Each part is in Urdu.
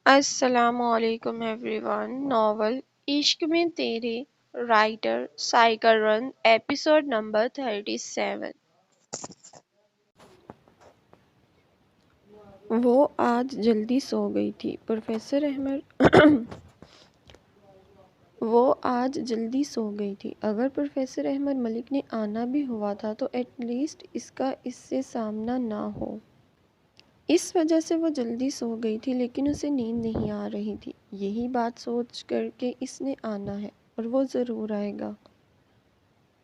السلام علیکم ایوری ون۔ ناول عشق میں تیرے، رائٹر سائیکل رن، ایپیسوڈ نمبر 37۔ وہ آج جلدی سو گئی تھی۔ اگر پروفیسر احمد ملک نے آنا بھی ہوا تھا تو ایٹ لیسٹ اس کا اس سے سامنا نہ ہو۔ اس وجہ سے وہ جلدی سو گئی تھی، لیکن اسے نیند نہیں آ رہی تھی۔ یہی بات سوچ کر کہ اس نے آنا ہے اور وہ ضرور آئے گا،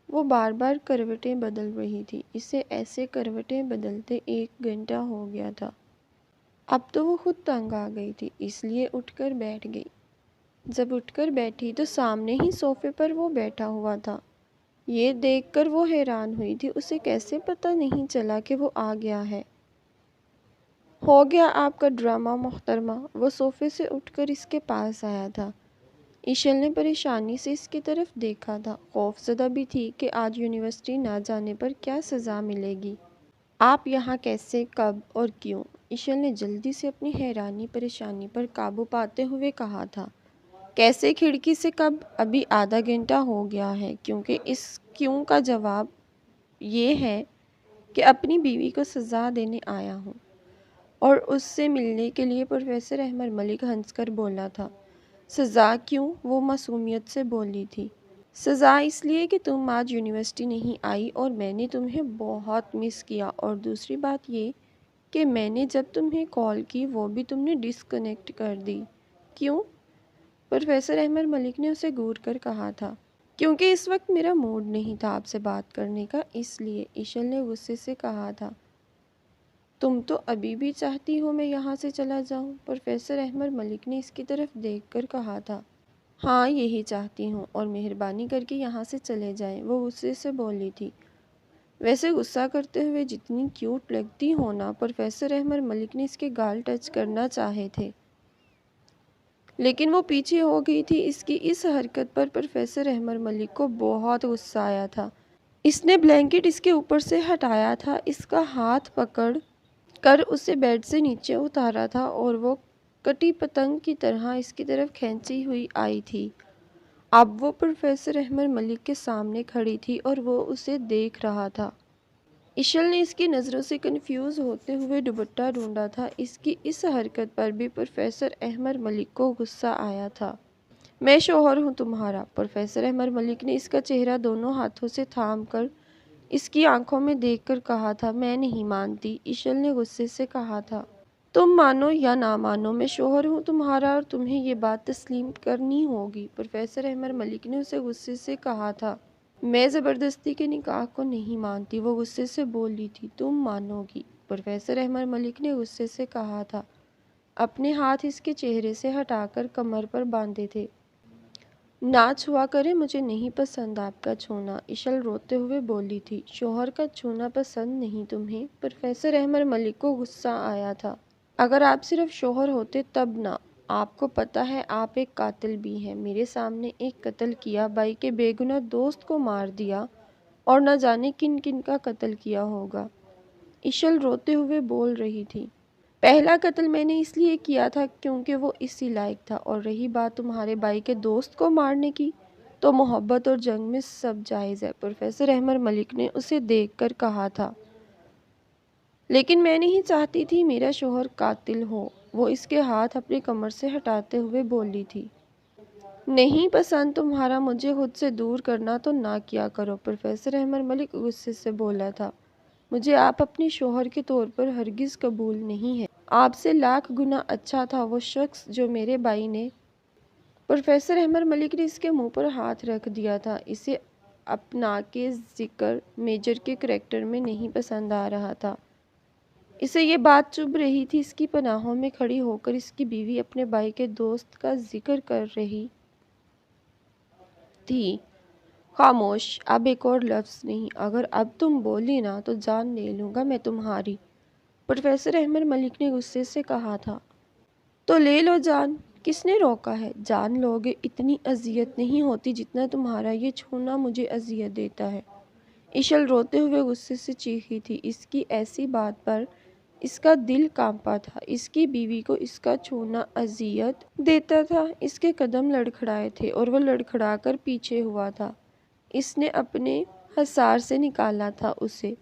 وہ بار بار کروٹیں بدل رہی تھی۔ اسے ایسے کروٹیں بدلتے 1 گھنٹہ ہو گیا تھا۔ اب تو وہ خود تنگ آ گئی تھی، اس لیے اٹھ کر بیٹھ گئی۔ جب اٹھ کر بیٹھی تو سامنے ہی صوفے پر وہ بیٹھا ہوا تھا۔ یہ دیکھ کر وہ حیران ہوئی تھی، اسے کیسے پتہ نہیں چلا کہ وہ آ گیا ہے۔ ہو گیا آپ کا ڈرامہ محترمہ۔ وہ صوفے سے اٹھ کر اس کے پاس آیا تھا۔ ایشل نے پریشانی سے اس کی طرف دیکھا تھا، خوف زدہ بھی تھی کہ آج یونیورسٹی نہ جانے پر کیا سزا ملے گی۔ آپ یہاں کیسے، کب اور کیوں؟ ایشل نے جلدی سے اپنی حیرانی پریشانی پر قابو پاتے ہوئے کہا تھا۔ کیسے، کھڑکی سے کب؟ ابھی آدھا گھنٹہ ہو گیا ہے۔ کیونکہ اس کیوں کا جواب یہ ہے کہ اپنی بیوی کو سزا دینے آیا ہوں، اور اس سے ملنے کے لیے۔ پروفیسر احمد ملک ہنس کر بولا تھا۔ سزا کیوں؟ وہ معصومیت سے بولی تھی۔ سزا اس لیے کہ تم آج یونیورسٹی نہیں آئی اور میں نے تمہیں بہت مس کیا، اور دوسری بات یہ کہ میں نے جب تمہیں کال کی وہ بھی تم نے ڈسکنیکٹ کر دی۔ کیوں؟ پروفیسر احمد ملک نے اسے گھور کر کہا تھا۔ کیونکہ اس وقت میرا موڈ نہیں تھا آپ سے بات کرنے کا، اس لیے، ایشل نے غصے سے کہا تھا۔ تم تو ابھی بھی چاہتی ہو میں یہاں سے چلا جاؤں؟ پروفیسر احمد ملک نے اس کی طرف دیکھ کر کہا تھا۔ ہاں، یہی چاہتی ہوں، اور مہربانی کر کے یہاں سے چلے جائیں، وہ غصے سے بولی تھی۔ ویسے غصہ کرتے ہوئے جتنی کیوٹ لگتی ہو نا۔ پروفیسر احمد ملک نے اس کے گال ٹچ کرنا چاہے تھے، لیکن وہ پیچھے ہو گئی تھی۔ اس کی اس حرکت پر پروفیسر احمد ملک کو بہت غصہ آیا تھا۔ اس نے بلینکٹ اس کے اوپر سے ہٹایا تھا، اس کا ہاتھ پکڑ کر اسے بیڈ سے نیچے اتارا تھا، اور وہ کٹی پتنگ کی طرح اس کی طرف کھینچی ہوئی آئی تھی۔ اب وہ پروفیسر احمد ملک کے سامنے کھڑی تھی اور وہ اسے دیکھ رہا تھا۔ ایشل نے اس کی نظروں سے کنفیوز ہوتے ہوئے دوپٹہ ڈھونڈا تھا۔ اس کی اس حرکت پر بھی پروفیسر احمد ملک کو غصہ آیا تھا۔ میں شوہر ہوں تمہارا۔ پروفیسر احمد ملک نے اس کا چہرہ دونوں ہاتھوں سے تھام کر اس کی آنکھوں میں دیکھ کر کہا تھا۔ میں نہیں مانتی، ایشل نے غصے سے کہا تھا۔ تم مانو یا نہ مانو، میں شوہر ہوں تمہارا اور تمہیں یہ بات تسلیم کرنی ہوگی۔ پروفیسر احمد ملک نے اسے غصے سے کہا تھا۔ میں زبردستی کے نکاح کو نہیں مانتی، وہ غصے سے بولی تھی۔ تم مانو گی، پروفیسر احمد ملک نے غصے سے کہا تھا، اپنے ہاتھ اس کے چہرے سے ہٹا کر کمر پر باندھے تھے۔ نہ چھوا کریں، مجھے نہیں پسند آپ کا چھونا، ایشل روتے ہوئے بولی تھی۔ شوہر کا چھونا پسند نہیں تمہیں؟ پروفیسر احمد ملک کو غصہ آیا تھا۔ اگر آپ صرف شوہر ہوتے تب نہ۔ آپ کو پتہ ہے آپ ایک قاتل بھی ہیں، میرے سامنے ایک قتل کیا، بھائی کے بے گناہ دوست کو مار دیا، اور نہ جانے کن کن کا قتل کیا ہوگا۔ ایشل روتے ہوئے بول رہی تھی۔ پہلا قتل میں نے اس لیے کیا تھا کیونکہ وہ اسی لائق تھا، اور رہی بات تمہارے بھائی کے دوست کو مارنے کی، تو محبت اور جنگ میں سب جائز ہے۔ پروفیسر احمد ملک نے اسے دیکھ کر کہا تھا۔ لیکن میں نہیں چاہتی تھی میرا شوہر قاتل ہو، وہ اس کے ہاتھ اپنی کمر سے ہٹاتے ہوئے بولی تھی۔ نہیں پسند تمہارا مجھے خود سے دور کرنا تو نہ کیا کرو، پروفیسر احمد ملک غصے سے بولا تھا۔ مجھے آپ اپنے شوہر کے طور پر ہرگز قبول نہیں ہے۔ آپ سے لاکھ گنا اچھا تھا وہ شخص جو میرے بھائی نے۔ پروفیسر احمد ملک نے اس کے منہ پر ہاتھ رکھ دیا تھا۔ اسے اپنا کے ذکر میجر کے کریکٹر میں نہیں پسند آ رہا تھا۔ اسے یہ بات چبھ رہی تھی، اس کی پناہوں میں کھڑی ہو کر اس کی بیوی اپنے بھائی کے دوست کا ذکر کر رہی تھی۔ خاموش، اب ایک اور لفظ نہیں، اگر اب تم بولی نا تو جان لے لوں گا میں تمہاری، پروفیسر احمد ملک نے غصے سے کہا تھا۔ تو لے لو جان، کس نے روکا ہے؟ جان لوگے، اتنی اذیت نہیں ہوتی جتنا تمہارا یہ چھونا مجھے اذیت دیتا ہے۔ ایشل روتے ہوئے غصے سے چیخی تھی۔ اس کی ایسی بات پر اس کا دل کانپا تھا، اس کی بیوی کو اس کا چھونا اذیت دیتا تھا، اس کے قدم لڑکھڑائے تھے اور وہ لڑکھڑا کر پیچھے ہوا تھا۔ اس نے اپنے حصار سے نکالا تھا اسے۔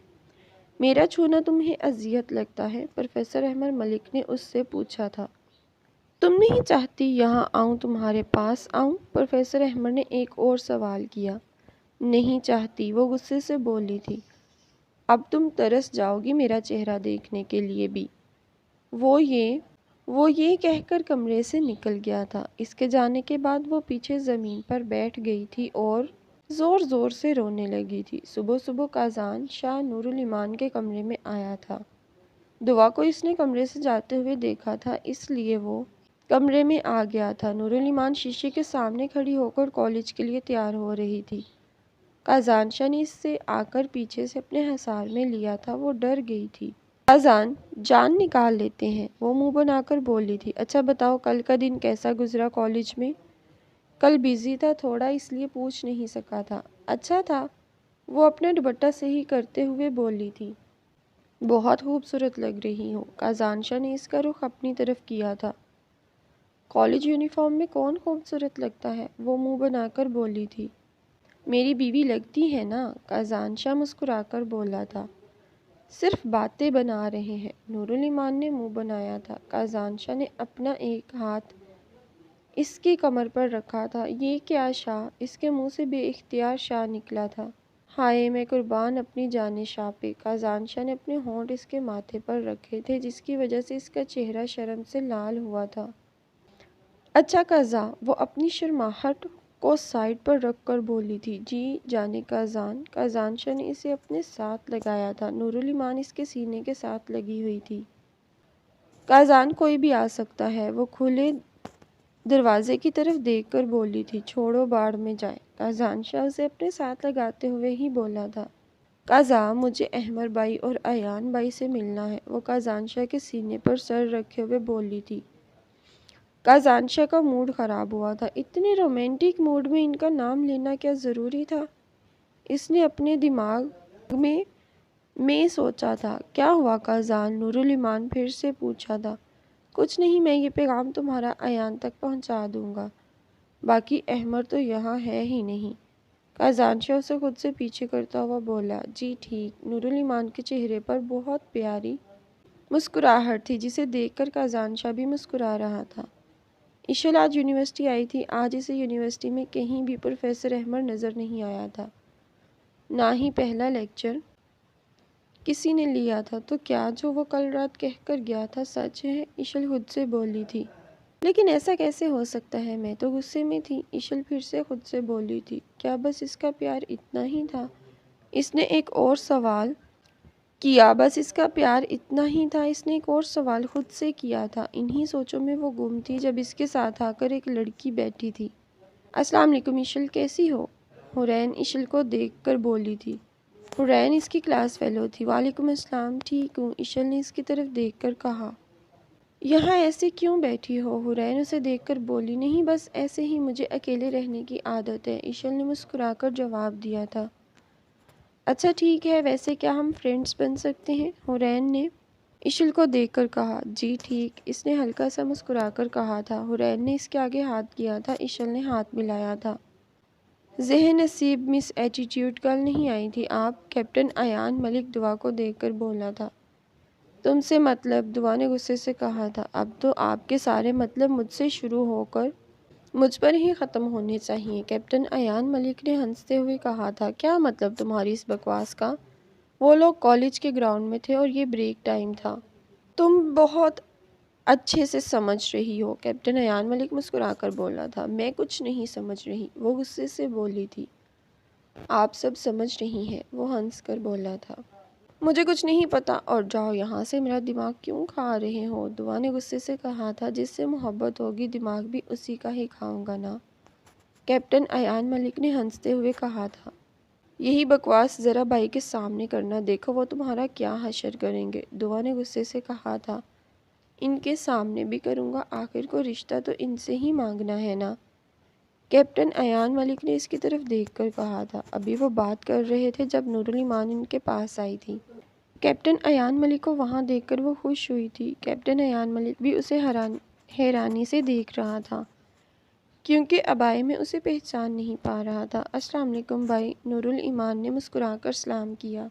میرا چھونا تمہیں اذیت لگتا ہے؟ پروفیسر احمد ملک نے اس سے پوچھا تھا۔ تم نہیں چاہتی یہاں آؤں، تمہارے پاس آؤں؟ پروفیسر احمد نے ایک اور سوال کیا۔ نہیں چاہتی، وہ غصے سے بولی تھی۔ اب تم ترس جاؤ گی میرا چہرہ دیکھنے کے لیے بھی۔ وہ یہ کہہ کر کمرے سے نکل گیا تھا۔ اس کے جانے کے بعد وہ پیچھے زمین پر بیٹھ گئی تھی اور زور زور سے رونے لگی تھی۔ صبح صبح قازان شاہ نور الایمان کے کمرے میں آیا تھا۔ دعا کو اس نے کمرے سے جاتے ہوئے دیکھا تھا، اس لیے وہ کمرے میں آ گیا تھا۔ نور الایمان شیشے کے سامنے کھڑی ہو کر کالج کے لیے تیار ہو رہی تھی۔ قازان شاہ نے اس سے آ کر پیچھے سے اپنے حصار میں لیا تھا، وہ ڈر گئی تھی۔ قازان، جان نکال لیتے ہیں، وہ منہ بنا کر بولی تھی۔ اچھا بتاؤ، کل کا دن کیسا گزرا کالج میں؟ کل بیزی تھا تھوڑا، اس لیے پوچھ نہیں سکا تھا۔ اچھا تھا، وہ اپنا دوپٹہ صحیح کرتے ہوئے بولی تھی۔ بہت خوبصورت لگ رہی ہو۔ قازان شاہ نے اس کا رخ اپنی طرف کیا تھا۔ کالج یونیفارم میں کون خوبصورت لگتا ہے؟ وہ منہ بنا کر بولی تھی۔ میری بیوی لگتی ہے نا، قازان شاہ مسکرا کر بولا تھا۔ صرف باتیں بنا رہے ہیں، نور الایمان نے منہ بنایا تھا۔ قازان شاہ نے اپنا ایک ہاتھ اس کی کمر پر رکھا تھا۔ یہ کیا شاہ؟ اس کے منہ سے بے اختیار شاہ نکلا تھا۔ ہائے، میں قربان اپنی جان شاہ پہ۔ قازان شاہ نے اپنے ہونٹ اس کے ماتھے پر رکھے تھے، جس کی وجہ سے اس کا چہرہ شرم سے لال ہوا تھا۔ اچھا قازاں، وہ اپنی شرماہٹ کو سائیڈ پر رکھ کر بولی تھی۔ جی جانے قازان۔ قازان شاہ نے اسے اپنے ساتھ لگایا تھا۔ نور الایمان اس کے سینے کے ساتھ لگی ہوئی تھی۔ قازان، کوئی بھی آ سکتا ہے، وہ کھلے دروازے کی طرف دیکھ کر بولی تھی۔ چھوڑو، باڑ میں جائے۔ قازان شاہ اسے اپنے ساتھ لگاتے ہوئے ہی بولا تھا۔ قازاں، مجھے احمر بھائی اور ایان بھائی سے ملنا ہے، وہ قازان شاہ کے سینے پر سر رکھے ہوئے بولی تھی۔ قازان شاہ کا موڈ خراب ہوا تھا۔ اتنے رومانٹک موڈ میں ان کا نام لینا کیا ضروری تھا؟ اس نے اپنے دماغ میں سوچا تھا۔ کیا ہوا قازان؟ نور الایمان پھر سے پوچھا تھا۔ کچھ نہیں، میں یہ پیغام تمہارا ایان تک پہنچا دوں گا، باقی احمر تو یہاں ہے ہی نہیں۔ قازان شاہ اسے خود سے پیچھے کرتا ہوا بولا۔ جی ٹھیک۔ نور الایمان کے چہرے پر بہت پیاری مسکراہٹ تھی، جسے دیکھ کر قازان شاہ بھی مسکرا رہا تھا۔ ایشل آج یونیورسٹی آئی تھی۔ آج اسے یونیورسٹی میں کہیں بھی پروفیسر احمد نظر نہیں آیا تھا، نہ ہی پہلا لیکچر کسی نے لیا تھا۔ تو کیا جو وہ کل رات کہہ کر گیا تھا سچ ہے؟ ایشل خود سے بولی تھی۔ لیکن ایسا کیسے ہو سکتا ہے، میں تو غصے میں تھی۔ ایشل پھر سے خود سے بولی تھی۔ کیا بس اس کا پیار اتنا ہی تھا؟ اس نے ایک اور سوال کیا۔ بس اس کا پیار اتنا ہی تھا؟ اس نے ایک اور سوال خود سے کیا تھا۔ انہی سوچوں میں وہ گم تھی جب اس کے ساتھ آ کر ایک لڑکی بیٹھی تھی۔ السلام علیکم ایشل، کیسی ہو؟ حورین ایشل کو دیکھ کر بولی تھی۔ حورین اس کی کلاس فیلو تھی۔ وعلیکم السلام، ٹھیک ہوں، ایشل نے اس کی طرف دیکھ کر کہا۔ یہاں ایسے کیوں بیٹھی ہو؟ حورین اسے دیکھ کر بولی۔ نہیں، بس ایسے ہی، مجھے اکیلے رہنے کی عادت ہے، ایشل نے مسکرا کر جواب دیا تھا۔ اچھا ٹھیک ہے، ویسے کیا ہم فرینڈز بن سکتے ہیں؟ حورین نے ایشل کو دیکھ کر کہا۔ جی ٹھیک، اس نے ہلکا سا مسکرا کر کہا تھا۔ حورین نے اس کے آگے ہاتھ کیا تھا، ایشل نے ہاتھ ملایا تھا۔ ذہن نصیب مس ایٹیٹیوڈ کل نہیں آئی تھی آپ؟ کیپٹن ایان ملک دعا کو دیکھ کر بولا تھا۔ تم سے مطلب؟ دعا نے غصے سے کہا تھا۔ اب تو آپ کے سارے مطلب مجھ سے شروع ہو کر مجھ پر ہی ختم ہونے چاہیے، کیپٹن ایان ملک نے ہنستے ہوئے کہا تھا۔ کیا مطلب تمہاری اس بکواس کا؟ وہ لوگ کالج کے گراؤنڈ میں تھے اور یہ بریک ٹائم تھا۔ تم بہت اچھے سے سمجھ رہی ہو، کیپٹن ایان ملک مسکرا کر بولا تھا۔ میں کچھ نہیں سمجھ رہی، وہ غصے سے بولی تھی۔ آپ سب سمجھ رہی ہیں، وہ ہنس کر بولا تھا۔ مجھے کچھ نہیں پتا، اور جاؤ یہاں سے، میرا دماغ کیوں کھا رہے ہو؟ دعا نے غصے سے کہا تھا۔ جس سے محبت ہوگی دماغ بھی اسی کا ہی کھاؤں گا نا، کیپٹن ایان ملک نے ہنستے ہوئے کہا تھا۔ یہی بکواس ذرا بھائی کے سامنے کرنا، دیکھو وہ تمہارا کیا حشر کریں گے، دعا نے غصے سے کہا تھا۔ ان کے سامنے بھی کروں گا، آخر کو رشتہ تو ان سے ہی مانگنا ہے نا، کیپٹن ایان ملک نے اس کی طرف دیکھ کر کہا تھا۔ ابھی وہ بات کر رہے تھے جب نور الایمان ان کے پاس آئی تھی۔ کیپٹن ایان ملک کو وہاں دیکھ کر وہ خوش ہوئی تھی۔ کیپٹن ایان ملک بھی اسے حیرانی سے دیکھ رہا تھا کیونکہ ابائے میں اسے پہچان نہیں پا رہا تھا۔ السلام علیکم بھائی، نور الایمان نے مسکرا کر سلام کیا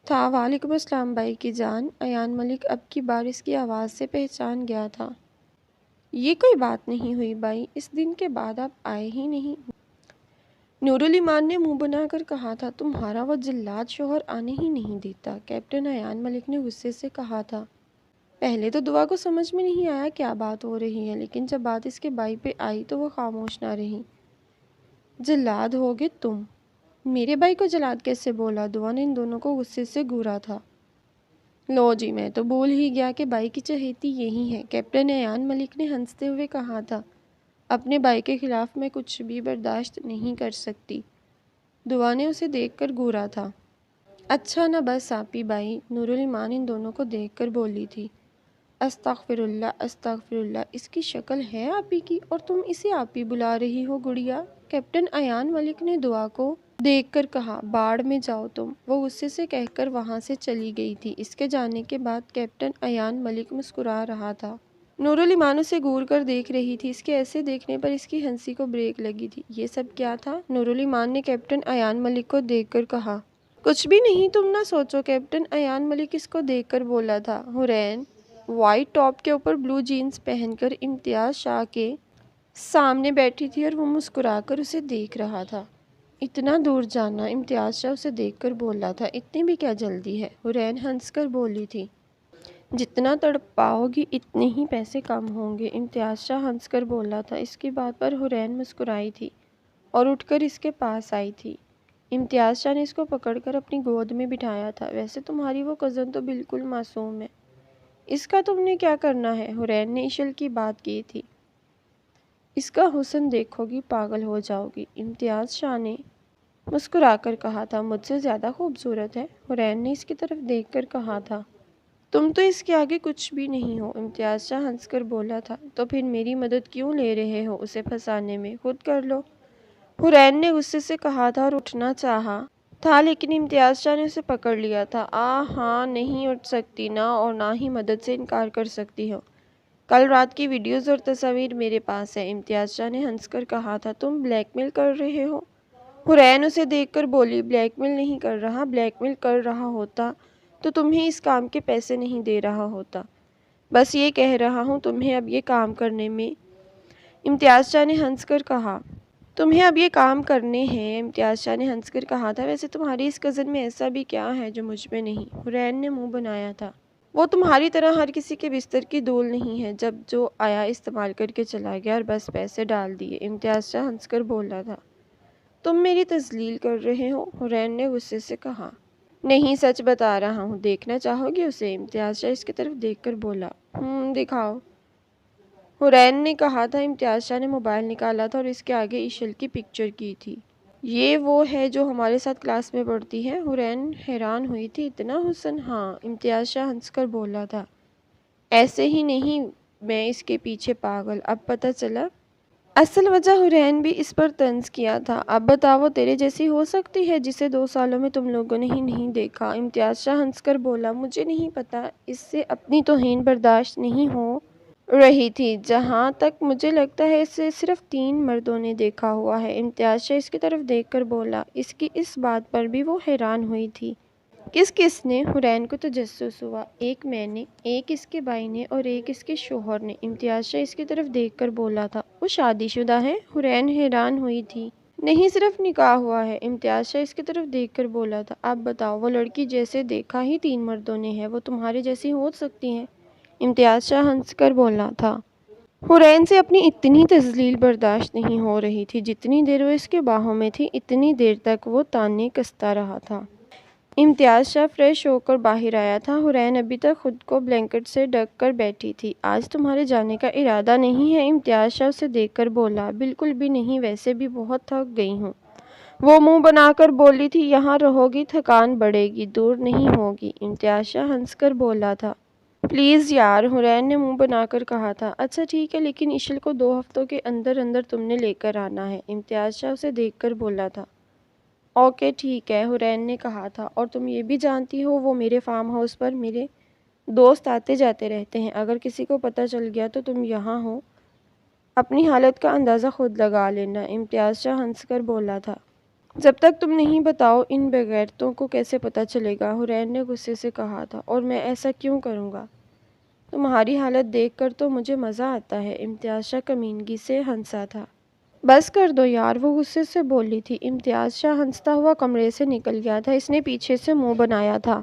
تھا۔ وعلیکم السلام بھائی کی جان۔ ایان ملک اب کی بار اس کی آواز سے پہچان گیا تھا۔ یہ کوئی بات نہیں ہوئی بھائی، اس دن کے بعد آپ آئے ہی نہیں۔ نور الایمان نے منہ بنا کر کہا تھا، تمہارا وہ جلاد شوہر آنے ہی نہیں دیتا۔ کیپٹن ایان ملک نے غصے سے کہا تھا۔ پہلے تو دعا کو سمجھ میں نہیں آیا کیا بات ہو رہی ہے، لیکن جب بات اس کے بھائی پہ آئی تو وہ خاموش نہ رہی۔ جلاد ہوگے تم؟ میرے بھائی کو جلاد کیسے بولا؟ دعا نے ان دونوں کو غصے سے گھورا تھا۔ لو جی، میں تو بھول ہی گیا کہ بھائی کی چہیتی یہی ہے، کیپٹن ایان ملک نے ہنستے ہوئے کہا تھا۔ اپنے بھائی کے خلاف میں کچھ بھی برداشت نہیں کر سکتی۔ دعا نے اسے دیکھ کر گھورا تھا۔ اچھا نا بس آپی بھائی، نور الایمان ان دونوں کو دیکھ کر بولی تھی۔ استغفر اللہ استغفر اللہ، اس کی شکل ہے آپی کی اور تم اسے آپی بلا رہی ہو گڑیا؟ کیپٹن ایان ملک نے دعا کو دیکھ کر کہا۔ باڑ میں جاؤ تم، وہ غصے سے کہہ کر وہاں سے چلی گئی تھی۔ اس کے جانے کے بعد کیپٹن ایان ملک مسکرا رہا تھا۔ نور الایمان اسے گھور کر دیکھ رہی تھی۔ اس کے ایسے دیکھنے پر اس کی ہنسی کو بریک لگی تھی۔ یہ سب کیا تھا؟ نور الایمان نے کیپٹن ایان ملک کو دیکھ کر کہا۔ کچھ بھی نہیں، تم نہ سوچو، کیپٹن ایان ملک اس کو دیکھ کر بولا تھا۔ حورین وائٹ ٹاپ کے اوپر بلو جینز پہن کر امتیاز شاہ کے سامنے بیٹھی تھی اور وہ مسکرا کر اسے دیکھ رہا تھا۔ اتنا دور جانا؟ امتیاز شاہ اسے دیکھ کر بولا تھا۔ اتنی بھی کیا جلدی ہے؟ حورین ہنس کر بولی تھی۔ جتنا تڑپاؤ گی اتنے ہی پیسے کم ہوں گے، امتیاز شاہ ہنس کر بولا تھا۔ اس کی بات پر حورین مسکرائی تھی اور اٹھ کر اس کے پاس آئی تھی۔ امتیاز شاہ نے اس کو پکڑ کر اپنی گود میں بٹھایا تھا۔ ویسے تمہاری وہ کزن تو بالکل معصوم ہے، اس کا تم نے کیا کرنا ہے؟ حورین نے اشل کی بات کی تھی۔ اس کا حسن دیکھو گی پاگل ہو جاؤ گی، امتیاز شاہ نے مسکرا کر کہا تھا۔ مجھ سے زیادہ خوبصورت ہے؟ حورین نے اس کی طرف دیکھ کر کہا تھا۔ تم تو اس کے آگے کچھ بھی نہیں ہو، امتیاز شاہ ہنس کر بولا تھا۔ تو پھر میری مدد کیوں لے رہے ہو اسے پھنسانے میں؟ خود کر لو، حورین نے غصے سے کہا تھا اور اٹھنا چاہا تھا، لیکن امتیاز شاہ نے اسے پکڑ لیا تھا۔ ہاں، نہیں اٹھ سکتی نہ، اور نہ ہی مدد سے انکار کر سکتی ہو۔ کل رات کی ویڈیوز اور تصاویر میرے پاس ہے، امتیاز شاہ نے ہنس کر کہا تھا۔ تم بلیک میل کر رہے ہو؟ حورین اسے دیکھ کر بولی۔ بلیک میل نہیں کر رہا، بلیک میل کر رہا ہوتا تو تمہیں اس کام کے پیسے نہیں دے رہا ہوتا، بس یہ کہہ رہا ہوں تمہیں اب یہ کام کرنے میں، امتیاز شاہ نے ہنس کر کہا۔ تمہیں اب یہ کام کرنے ہیں، امتیاز شاہ نے ہنس کر کہا تھا۔ ویسے تمہاری اس کزن میں ایسا بھی کیا ہے جو مجھ میں نہیں؟ حورین نے منہ بنایا تھا۔ وہ تمہاری طرح ہر کسی کے بستر کی دول نہیں ہے، جب جو آیا استعمال کر کے چلا گیا اور بس پیسے ڈال دیے، امتیاز شاہ ہنس کر بولا تھا۔ تم میری تذلیل کر رہے ہو، حورین نے غصے سے کہا۔ نہیں، سچ بتا رہا ہوں، دیکھنا چاہو گے اسے؟ امتیاز شاہ اس کی طرف دیکھ کر بولا۔ دکھاؤ، حورین نے کہا تھا۔ امتیاز شاہ نے موبائل نکالا تھا اور اس کے آگے اشل کی پکچر کی تھی۔ یہ وہ ہے جو ہمارے ساتھ کلاس میں پڑھتی ہے؟ حورین حیران ہوئی تھی۔ اتنا حسن؟ ہاں، امتیاز شاہ ہنس کر بولا تھا۔ ایسے ہی نہیں، میں اس کے پیچھے پاگل، اب پتہ چلا اصل وجہ۔ حورین بھی اس پر طنز کیا تھا۔ اب بتاؤ، وہ تیرے جیسی ہو سکتی ہے جسے 2 سالوں میں تم لوگوں نے ہی نہیں دیکھا؟ امتیاز شاہ ہنس کر بولا۔ مجھے نہیں پتا، اس سے اپنی توہین برداشت نہیں ہو رہی تھی۔ جہاں تک مجھے لگتا ہے اسے صرف 3 مردوں نے دیکھا ہوا ہے، امتیاز شاہ اس کی طرف دیکھ کر بولا۔ اس کی اس بات پر بھی وہ حیران ہوئی تھی۔ کس نے؟ حورین کو تجسس ہوا۔ ایک میں نے، ایک اس کے بھائی نے اور ایک اس کے شوہر نے، امتیاز شاہ اس کی طرف دیکھ کر بولا تھا۔ وہ شادی شدہ ہے؟ حورین حیران ہوئی تھی۔ نہیں، صرف نکاح ہوا ہے، امتیاز شاہ اس کی طرف دیکھ کر بولا تھا۔ اب بتاؤ، وہ لڑکی جیسے دیکھا ہی 3 مردوں نے ہے، وہ تمہارے جیسی ہو سکتی ہے؟ امتیاز شاہ ہنس کر بولا تھا۔ حورین سے اپنی اتنی تذلیل برداشت نہیں ہو رہی تھی۔ جتنی دیر وہ اس کے باہوں میں تھی اتنی دیر تک وہ تانے کستا رہا تھا۔ امتیاز شاہ فریش ہو کر باہر آیا تھا۔ حورین ابھی تک خود کو بلینکٹ سے ڈھک کر بیٹھی تھی۔ آج تمہارے جانے کا ارادہ نہیں ہے؟ امتیاز شاہ اسے دیکھ کر بولا۔ بالکل بھی نہیں، ویسے بھی بہت تھک گئی ہوں، وہ منہ بنا کر بولی تھی۔ یہاں رہو گی تھکان بڑھے گی، دور نہیں ہوگی، امتیاز شاہ ہنس کر بولا تھا۔ پلیز یار، حورین نے منہ بنا کر کہا تھا۔ اچھا ٹھیک ہے، لیکن اشل کو 2 ہفتوں کے اندر اندر تم نے لے کر آنا ہے، امتیاز شاہ اسے دیکھ کر بولا تھا۔ اوکے ٹھیک ہے، حرین نے کہا تھا، اور تم یہ بھی جانتی ہو وہ میرے فارم ہاؤس پر میرے دوست آتے جاتے رہتے ہیں، اگر کسی کو پتہ چل گیا تو تم یہاں ہو، اپنی حالت کا اندازہ خود لگا لینا، امتیاز شاہ ہنس کر بولا تھا۔ جب تک تم نہیں بتاؤ ان بغیرتوں کو کیسے پتہ چلے گا، حرین نے غصے سے کہا تھا، اور میں ایسا کیوں کروں گا؟ تمہاری حالت دیکھ کر تو مجھے مزہ آتا ہے، امتیاز شاہ کمینگی سے ہنسا تھا۔ بس کر دو یار، وہ غصے سے بولی تھی۔ امتیاز شاہ ہنستا ہوا کمرے سے نکل گیا تھا، اس نے پیچھے سے منہ بنایا تھا۔